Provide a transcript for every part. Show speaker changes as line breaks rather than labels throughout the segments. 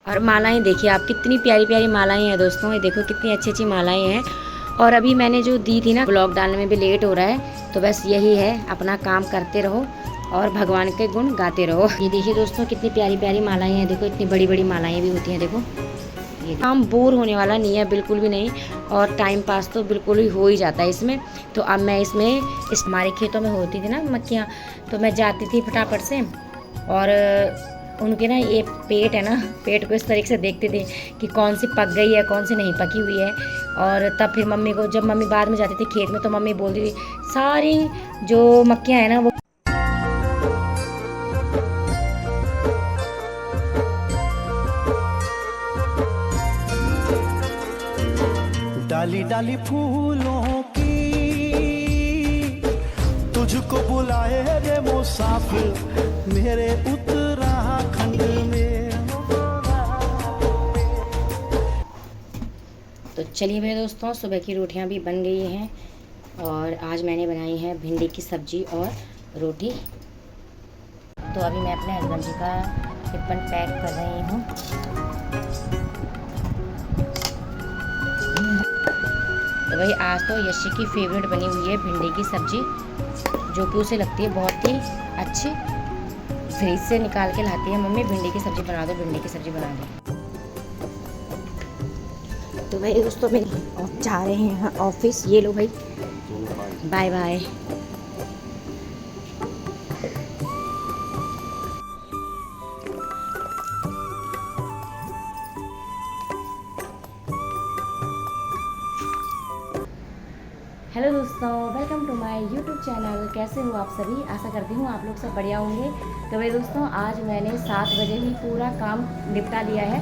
और मालाएं देखिए आप, कितनी प्यारी प्यारी मालाएं हैं दोस्तों। ये देखो कितनी अच्छी अच्छी मालाएं हैं। और अभी मैंने जो दी थी ना, ब्लॉग डालने में भी लेट हो रहा है, तो बस यही है, अपना काम करते रहो और भगवान के गुण गाते रहो। ये देखिए दोस्तों कितनी प्यारी प्यारी मालाएं हैं। देखो इतनी बड़ी बड़ी मालाएं भी होती हैं। देखो ये काम बोर होने वाला नहीं है, बिल्कुल भी नहीं। और टाइम पास तो बिल्कुल ही हो ही जाता है इसमें। तो अब मैं इसमें हमारे खेतों में होती थी ना मक्खियाँ, तो मैं जाती थी फटाफट से और उनके ना ये पेट है ना, पेट को इस तरीके से देखते थे कि कौन सी पक गई है, कौन सी नहीं पकी हुई है। और तब फिर मम्मी को, जब मम्मी बाद में जाती थी खेत में, तो मम्मी बोलती थी सारी जो मक्खियाँ हैं ना वो
डाली डाली फूलों की तुझको बुलाए रे मुसाफिर मेरे उत्तराखंड में।
तो चलिए मेरे दोस्तों, सुबह की रोटियां भी बन गई हैं और आज मैंने बनाई है भिंडी की सब्जी और रोटी। तो अभी मैं अपने हस्बैंड जी का टिफ़िन पैक कर रही हूँ। तो भाई आज तो यशी की फेवरेट बनी हुई है भिंडी की सब्जी, जो कि उसे लगती है बहुत ही अच्छी। फ्रिज से निकाल के लाती है मम्मी, भिंडी की सब्जी बना दो, भिंडी की सब्जी बना दो। तो भाई दोस्तों मेरे जा रहे हैं ऑफिस। ये लो भाई, बाय बाय। हेलो दोस्तों, welcome to my YouTube channel. कैसे हो आप सभी? आशा करती हूँ आप लोग सब बढ़िया होंगे। तो भाई दोस्तों आज मैंने 7 बजे ही पूरा काम निपटा लिया है।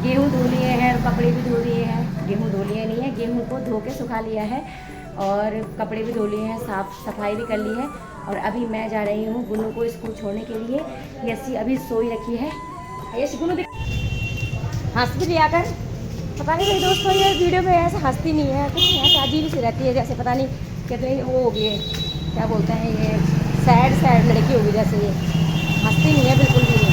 गेहूँ धो लिए हैं, कपड़े भी धो लिए हैं। गेहूँ धो लिए नहीं है, गेहूँ को धो के सुखा लिया है और कपड़े भी धो लिए हैं, साफ़ सफाई भी कर ली है। और अभी मैं जा रही हूँ गुन्नू को स्कूल छोड़ने के लिए। यसी अभी सोई रखी है। यसी गुन्नू हंस भी लिया कर। पता नहीं भाई दोस्तों ये वीडियो में ऐसे हंसती नहीं है, कुछ ऐसे अजीब सी रहती है, जैसे पता नहीं कहते हैं वो हो गई है, क्या बोलते हैं, ये सैड लड़की होगी जैसे। ये हंसती नहीं है बिल्कुल भी नहीं,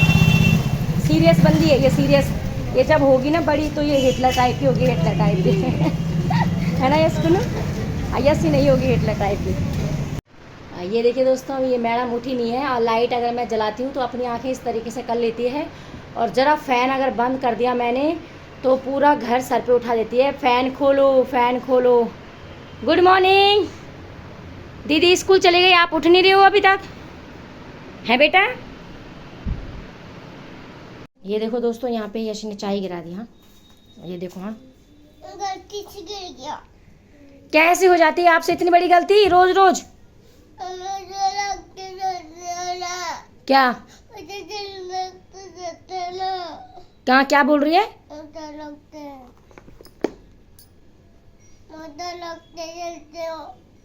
सीरियस बंदी है ये, सीरियस। ये जब होगी ना बड़ी तो ये हिटलर टाइप की होगी, हिटलर टाइप की है ना। ये सुनो, यस ही नहीं होगी हिटलर टाइप की। ये देखिए दोस्तों, ये मैडम उठी नहीं है और लाइट अगर मैं जलाती हूँ तो अपनी आँखें इस तरीके से कर लेती है। और ज़रा फ़ैन अगर बंद कर दिया मैंने तो पूरा घर सर पे उठा देती है। फ़ैन खोलो, फ़ैन खोलो। गुड मॉर्निंग दीदी, स्कूल चले गई, आप उठ नहीं रहे हो अभी तक, है बेटा? ये देखो दोस्तों, यहाँ पे यश ने चाय गिरा दी। हाँ ये देखो, हाँ
गलती से गिर गया।
कैसे हो जाती है आपसे इतनी बड़ी गलती रोज रोज? क्या कहाँ, क्या बोल रही है?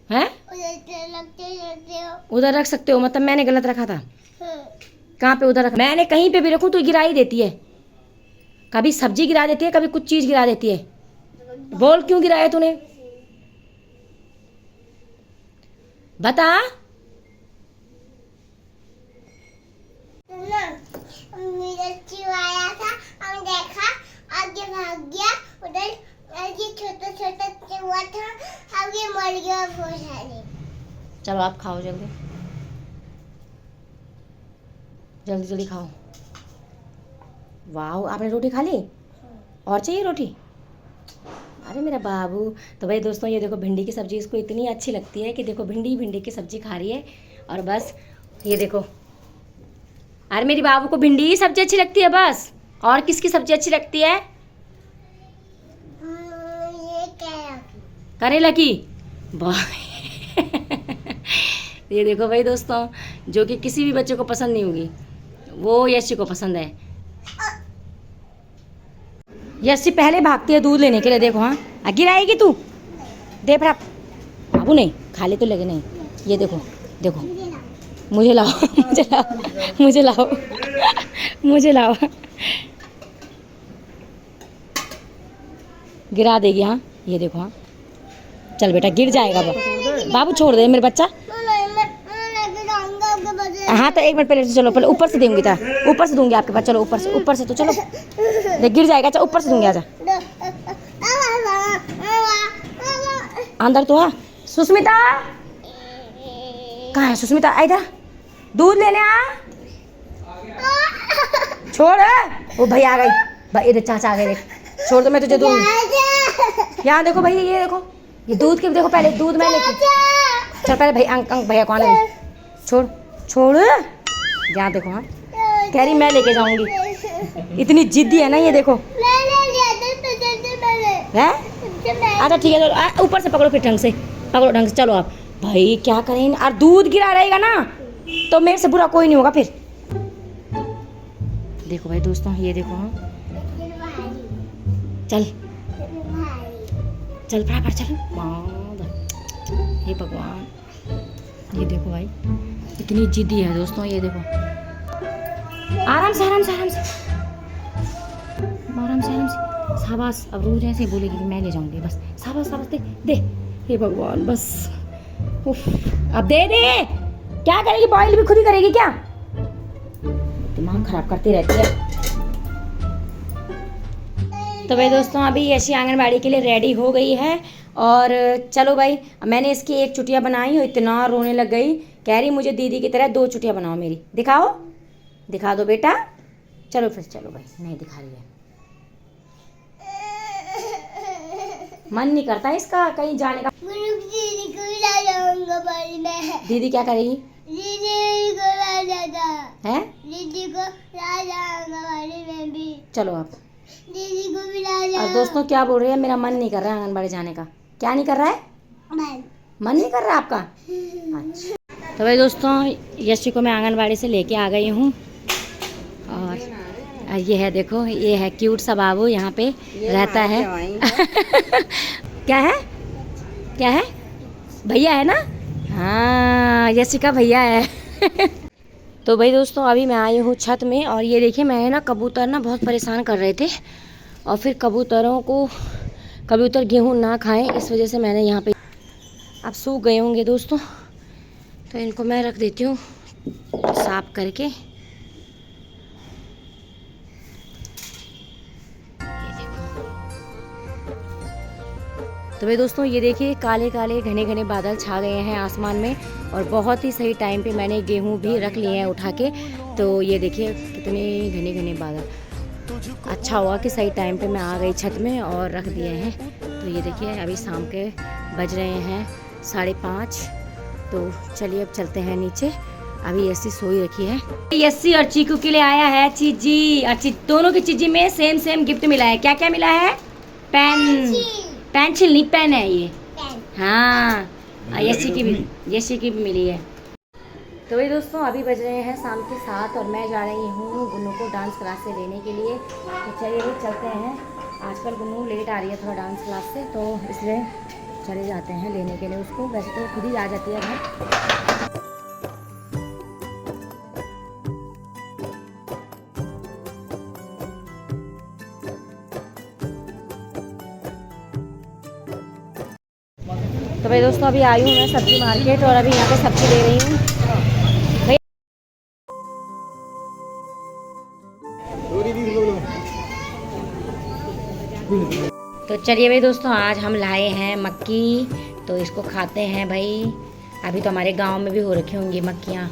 हैं? उधर रख सकते हो मतलब मैंने गलत रखा था? कहाँ पे उधर रखा? मैंने कहीं पे भी रखूं तो गिरा ही देती है। कभी सब्जी गिरा देती है, कभी कुछ चीज गिरा देती है। बोल क्यों गिराया तूने, बता।
आया था, हम देखा, आगे भाग गया, उधर ये छोटा छोटा हुआ था, अब ये मर गया बहुत सारे।
चलो आप खाओ, जल्दी जल्दी जल्दी खाओ। वाह, आपने रोटी खा ली? और चाहिए रोटी? अरे मेरा बाबू। तो भाई दोस्तों ये देखो भिंडी की सब्ज़ी इसको इतनी अच्छी लगती है कि देखो भिंडी की सब्ज़ी खा रही है। और बस ये देखो, अरे मेरी बाबू को भिंडी की सब्ज़ी अच्छी लगती है बस। और किसकी सब्ज़ी अच्छी लगती है?
ये
करेला की। ये देखो भाई दोस्तों, जो कि किसी भी बच्चे को पसंद नहीं होगी, वो यशी को पसंद है। यशी पहले भागती है दूध लेने के लिए। देखो, हाँ गिराएगी तू, दे फटा। बाबू नहीं खा ले तो लगे नहीं। ये देखो देखो, मुझे लाओ मुझे लाओ मुझे लाओ मुझे लाओ। गिरा देगी। हाँ ये देखो, हाँ चल बेटा, गिर जाएगा बाबू, छोड़ दे मेरे बच्चा। हाँ तो एक मिनट पहले चलो, पहले ऊपर से दूंगी था, ऊपर से दूंगी आपके पास। चलो ऊपर से तो चलो। देख गिर जाएगा। अच्छा ऊपर से दूंगी, आजा अंदर तो आ। सुष्मिता कहाँ है? सुष्मिता इधर दूध लेने आ। छोड़, वो भाई आ गई। भाई इधर चाचा आ गए, देख छोड़ दो, मैं तुझे दूंगी। यहाँ देखो भैया, ये देखो ये दूध के देखो, पहले दूध मैं लेके चल। पहले भाई अंक भैया कौन है? छोड़ छोड़, यहाँ देखो। हाँ कह रही मैं लेके जाऊंगी, इतनी जिद्दी है ना ये देखो है। अच्छा ठीक है, चलो ऊपर से पकड़ो, फिर ढंग से पकड़ो, ढंग से चलो आप। भाई क्या करें, और दूध गिरा रहेगा ना तो मेरे से बुरा कोई नहीं होगा फिर। देखो भाई दोस्तों, ये देखो। हाँ चल चल फटाफट चल। हे भगवान, ये देखो भाई इतनी जिद्दी है दोस्तों, ये देखो। आराम से आराम से आराम से आराम से आराम से। शाबाश, अब रोज ऐसे बोलेगी कि मैं ले जाऊंगी, बस शाबाश शाबाश। दे दे, हे भगवान बस। उफ, अब दे दे। क्या करेगी, बॉईल भी खुद ही करेगी क्या? दिमाग खराब करती रहती है। तो भाई दोस्तों, अभी यशी आंगनबाड़ी के लिए रेडी हो गई है। और चलो भाई, मैंने इसकी एक चुटिया बनाई और इतना रोने लग गई, कह रही मुझे दीदी की तरह 2 चुटिया बनाओ मेरी। दिखाओ, दिखा दो बेटा। चलो फिर, चलो भाई, नहीं दिखा रही है, मन नहीं करता इसका कहीं जाने का।
दीदी को ला जाऊंगा बाड़ी में।
दीदी क्या करेगी?
दीदी को ला जाता
है,
दीदी को ला जाऊंगा बाड़ी में भी।
चलो आप।
दीदी को भी ला जा।
और दोस्तों क्या बोल रही है, मेरा मन नहीं कर रहा है आंगनबाड़ी जाने का। क्या नहीं कर रहा है? मन नहीं कर रहा आपका? अच्छा। तो भाई दोस्तों, यशी को मैं आंगनबाड़ी से लेके आ गई हूँ। और ये है देखो, ये है क्यूट सा बाबू, यहाँ पे रहता है। क्या है, क्या है? भैया है ना? हाँ, यशी का भैया है। तो भाई दोस्तों, अभी मैं आई हूँ छत में, और ये देखिए मैं ना कबूतर ना बहुत परेशान कर रहे थे, और फिर कबूतर गेहूँ ना खाएं, इस वजह से मैंने यहाँ पे, अब सूख गए होंगे दोस्तों, तो इनको मैं रख देती हूँ साफ करके। तो भाई दोस्तों, ये देखिए काले काले घने घने बादल छा गए हैं आसमान में, और बहुत ही सही टाइम पे मैंने गेहूं भी रख लिए हैं उठा के। तो ये देखिए कितने घने घने बादल। अच्छा हुआ कि सही टाइम पे मैं आ गई छत में और रख दिए हैं। तो ये देखिए अभी शाम के बज रहे हैं 5:30। तो चलिए अब चलते हैं नीचे। अभी यस्सी सोई रखी है। यस्सी और चीकू के लिए आया है चीजी, और दोनों की चीजी में सेम गिफ्ट मिला है। क्या क्या मिला है? पेन, पेंसिल नहीं, पेन है ये। हाँ, यशी की भी मिली है। तो भाई दोस्तों, अभी बज रहे हैं शाम के 7 और मैं जा रही हूँ गुन्नू को डांस क्लास से लेने के लिए। तो चलिए चलते हैं। आजकल गुन्नू लेट आ रही है थोड़ा डांस क्लास से, तो इसलिए चले जाते हैं लेने के लिए उसको। वैसे तो खुद ही आ जाती है घर। तो भाई दोस्तों, अभी आई हूँ मैं सब्जी मार्केट, और अभी यहाँ पे सब्जी ले रही हूँ। तो चलिए भाई दोस्तों, आज हम लाए हैं मक्की, तो इसको खाते हैं भाई। अभी तो हमारे गांव में भी हो रखी होंगी मक्कियाँ।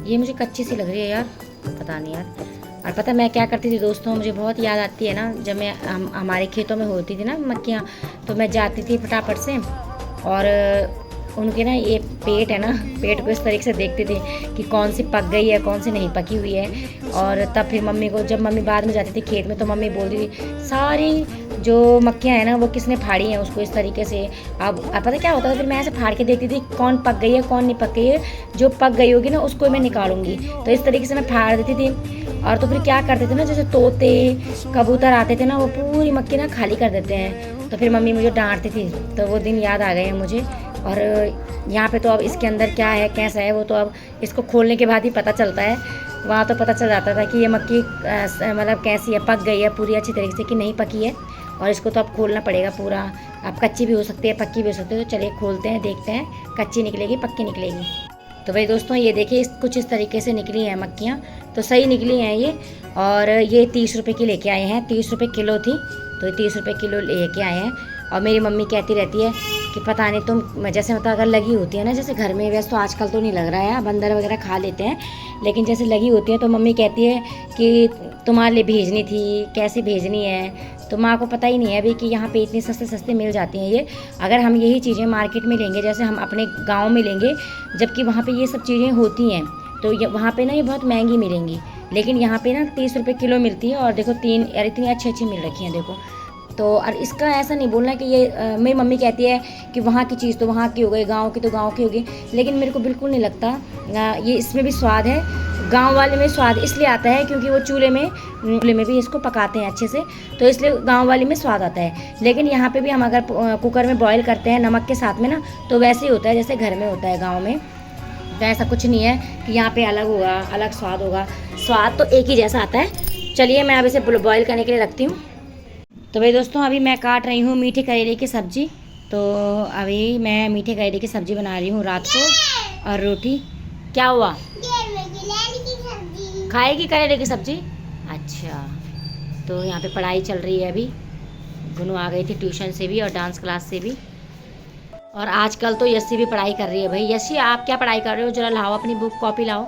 ये मुझे कच्ची सी लग रही है यार, पता नहीं यार। और पता मैं क्या करती थी दोस्तों, मुझे बहुत याद आती है ना, जब मैं हमारे खेतों में होती थी ना मक्कियाँ, तो मैं जाती थी फटाफट से, और उनके ना ये पेट है ना, पेट को इस तरीके से देखते थे कि कौन सी पक गई है, कौन सी नहीं पकी हुई है। और तब फिर मम्मी को, जब मम्मी बाद में जाती थी खेत में, तो मम्मी बोलती थी सारी जो मक्खियाँ हैं ना वो किसने फाड़ी हैं उसको इस तरीके से। अब पता क्या होता था, फिर मैं ऐसे फाड़ के देखती थी कौन पक गई है कौन नहीं पक गई है। जो पक गई होगी ना उसको मैं निकालूंगी, तो इस तरीके से मैं फाड़ देती थी। और तो फिर क्या करते थे ना, जैसे तोते कबूतर आते थे ना, वो पूरी मक्खी ना खाली कर देते हैं, तो फिर मम्मी मुझे डांटती थी। तो वो दिन याद आ गए हैं मुझे। और यहाँ पे तो अब इसके अंदर क्या है कैसा है वो तो अब इसको खोलने के बाद ही पता चलता है। वहाँ तो पता चल जाता था कि ये मक्खी मतलब कैसी है, पक गई है पूरी अच्छी तरीके से कि नहीं पकी है। और इसको तो अब खोलना पड़ेगा पूरा। अब कच्ची भी हो सकती है, पक्की भी हो सकती है। तो चलिए खोलते हैं, देखते हैं कच्ची निकलेगी पक्की निकलेगी। तो भाई दोस्तों, ये देखिए कुछ इस तरीके से निकली हैं मक्खियाँ, तो सही निकली हैं ये। और ये 30 रुपये की लेके आए हैं, 30 रुपये किलो थी, तो ये 30 रुपये किलो लेके आए हैं। और मेरी मम्मी कहती रहती है कि पता नहीं तुम जैसे मतलब अगर लगी होती है ना, जैसे घर में, वैसे तो आजकल तो नहीं लग रहा है, बंदर वगैरह खा लेते हैं, लेकिन जैसे लगी होती है तो मम्मी कहती है कि तुम्हारे लिए भेजनी थी, कैसे भेजनी है। तो माँ को पता ही नहीं है अभी कि यहाँ पे इतनी सस्ते सस्ते मिल जाती हैं ये। अगर हम यही चीज़ें मार्केट में लेंगे, जैसे हम अपने गाँव में लेंगे, जबकि वहाँ पर ये सब चीज़ें होती हैं, तो वहाँ पर ना ये बहुत महंगी मिलेंगी, लेकिन यहाँ पे ना 30 रुपये किलो मिलती है। और देखो 3 यार इतनी अच्छी अच्छी मिल रखी हैं देखो। तो और इसका ऐसा नहीं बोलना कि ये मेरी मम्मी कहती है कि वहाँ की चीज़ तो वहाँ की हो गई, गांव की तो गांव की हो गई, लेकिन मेरे को बिल्कुल नहीं लगता। ये इसमें भी स्वाद है, गांव वाले में स्वाद इसलिए आता है क्योंकि वो चूल्हे में भी इसको पकाते हैं अच्छे से, तो इसलिए गांव वाले में स्वाद आता है। लेकिन यहाँ पे भी हम अगर कुकर में बॉईल करते हैं नमक के साथ में ना, तो वैसे ही होता है जैसे घर में होता है गाँव में। तो ऐसा कुछ नहीं है कि यहाँ पे अलग होगा, अलग स्वाद होगा, स्वाद तो एक ही जैसा आता है। चलिए मैं अब इसे बॉईल करने के लिए रखती हूँ। तो भाई दोस्तों अभी मैं काट रही हूँ मीठे करेले की सब्ज़ी। तो अभी मैं मीठे करेले की सब्ज़ी बना रही हूँ रात को, और रोटी। क्या हुआ? खाएगी करेले की सब्ज़ी? अच्छा, तो यहाँ पे पढ़ाई चल रही है अभी। गुनू आ गई थी ट्यूशन से भी और डांस क्लास से भी, और आजकल तो यशी भी पढ़ाई कर रही है। भाई यशी आप क्या पढ़ाई कर रहे हो? जरा लाओ अपनी बुक कॉपी लाओ।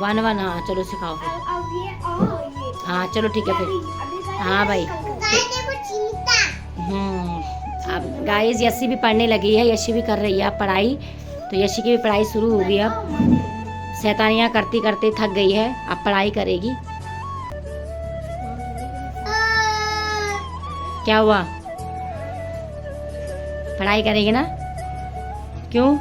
1-1 हाँ चलो सिखाओ फिर। हाँ चलो ठीक है फिर। हाँ भाई अब गाइस यशी भी पढ़ने लगी है, यशी भी कर रही है अब पढ़ाई। तो यशी की भी पढ़ाई शुरू होगी अब। शैतानियाँ करते करते थक गई है, अब पढ़ाई करेगी। क्या हुआ? पढ़ाई करेगी ना? क्यों?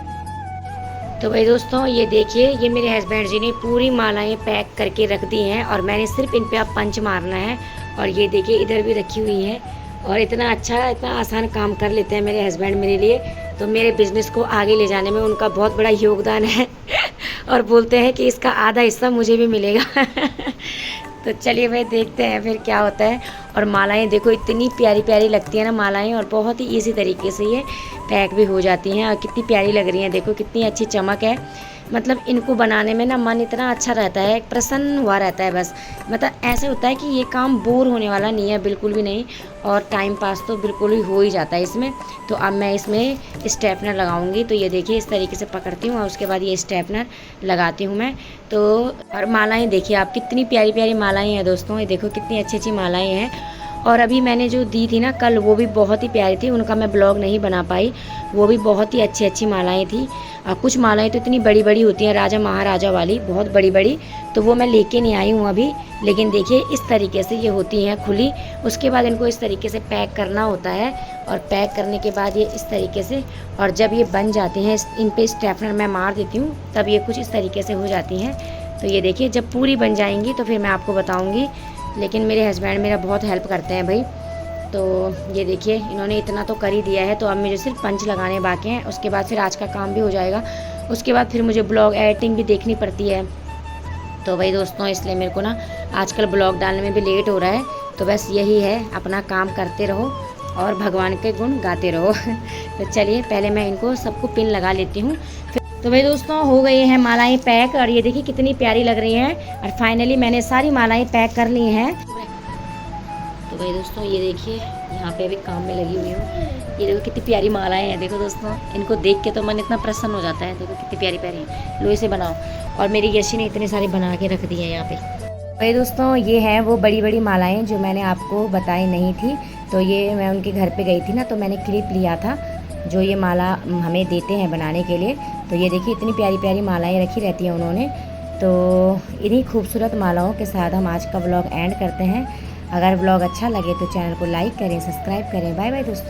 तो भाई दोस्तों ये देखिए, ये मेरे हस्बैंड जी ने पूरी मालाएं पैक करके रख दी हैं, और मैंने सिर्फ इन पे अब पंच मारना है। और ये देखिए इधर भी रखी हुई हैं, और इतना अच्छा इतना आसान काम कर लेते हैं मेरे हस्बैंड मेरे लिए। तो मेरे बिज़नेस को आगे ले जाने में उनका बहुत बड़ा योगदान है और बोलते हैं कि इसका आधा हिस्सा मुझे भी मिलेगा। तो चलिए भाई देखते हैं फिर क्या होता है। और मालाएं देखो इतनी प्यारी प्यारी लगती है ना मालाएं, और बहुत ही इजी तरीके से ये पैक भी हो जाती हैं, और कितनी प्यारी लग रही हैं देखो, कितनी अच्छी चमक है। मतलब इनको बनाने में ना मन इतना अच्छा रहता है, प्रसन्न हुआ रहता है बस। मतलब ऐसे होता है कि ये काम बोर होने वाला नहीं है, बिल्कुल भी नहीं, और टाइम पास तो बिल्कुल ही हो ही जाता है इसमें। तो अब मैं इसमें स्ट्रेपनर लगाऊंगी। तो ये देखिए इस तरीके से पकड़ती हूँ, और उसके बाद ये स्ट्रेपनर लगाती हूँ मैं। तो और मालाएं देखिए आप, कितनी प्यारी प्यारी मालाएं हैं दोस्तों, ये देखो कितनी अच्छी अच्छी मालाएं हैं। और अभी मैंने जो दी थी ना कल, वो भी बहुत ही प्यारी थी, उनका मैं ब्लॉग नहीं बना पाई। वो भी बहुत ही अच्छी अच्छी मालाएं थी। कुछ मालाएं तो इतनी बड़ी बड़ी होती हैं, राजा महाराजा वाली, बहुत बड़ी बड़ी, तो वो मैं लेके नहीं आई हूँ अभी। लेकिन देखिए इस तरीके से ये होती हैं खुली। उसके बाद इनको इस तरीके से पैक करना होता है, और पैक करने के बाद ये इस तरीके से, और जब ये बन जाती हैं इन पे स्ट्रेपनर मैं मार देती हूँ, तब ये कुछ इस तरीके से हो जाती हैं। तो ये देखिए जब पूरी बन जाएंगी तो फिर मैं आपको बताऊँगी। लेकिन मेरे हस्बैंड मेरा बहुत हेल्प करते हैं भाई। तो ये देखिए इन्होंने इतना तो कर ही दिया है, तो अब मुझे सिर्फ पंच लगाने बाकी हैं, उसके बाद फिर आज का काम भी हो जाएगा। उसके बाद फिर मुझे ब्लॉग एडिटिंग भी देखनी पड़ती है। तो भाई दोस्तों इसलिए मेरे को ना आजकल ब्लॉग डालने में भी लेट हो रहा है। तो बस यही है, अपना काम करते रहो और भगवान के गुण गाते रहो। तो चलिए पहले मैं इनको सबको पिन लगा लेती हूँ। तो भाई दोस्तों हो गई हैं मालाएं पैक, और ये देखिए कितनी प्यारी लग रही हैं, और फाइनली मैंने सारी मालाएं पैक कर ली हैं। तो भाई दोस्तों ये देखिए यहाँ पे भी काम में लगी हुई हूँ। ये देखो कितनी प्यारी मालाएं हैं, देखो दोस्तों इनको देख के तो मन इतना प्रसन्न हो जाता है। देखो कितनी प्यारी प्यारी हैं, लो इसे बनाओ। और मेरी यशी ने इतने सारे बना के रख दिए हैं यहाँ पे। भाई दोस्तों ये हैं वो बड़ी बड़ी मालाएं जो मैंने आपको बताई नहीं थी। तो ये मैं उनके घर पे गई थी ना, तो मैंने क्लिप लिया था जो ये माला हमें देते हैं बनाने के लिए। तो ये देखिए इतनी प्यारी प्यारी मालाएं रखी रहती हैं उन्होंने। तो इन्हीं खूबसूरत मालाओं के साथ हम आज का व्लॉग एंड करते हैं। अगर व्लॉग अच्छा लगे तो चैनल को लाइक करें, सब्सक्राइब करें। बाय बाय दोस्तों।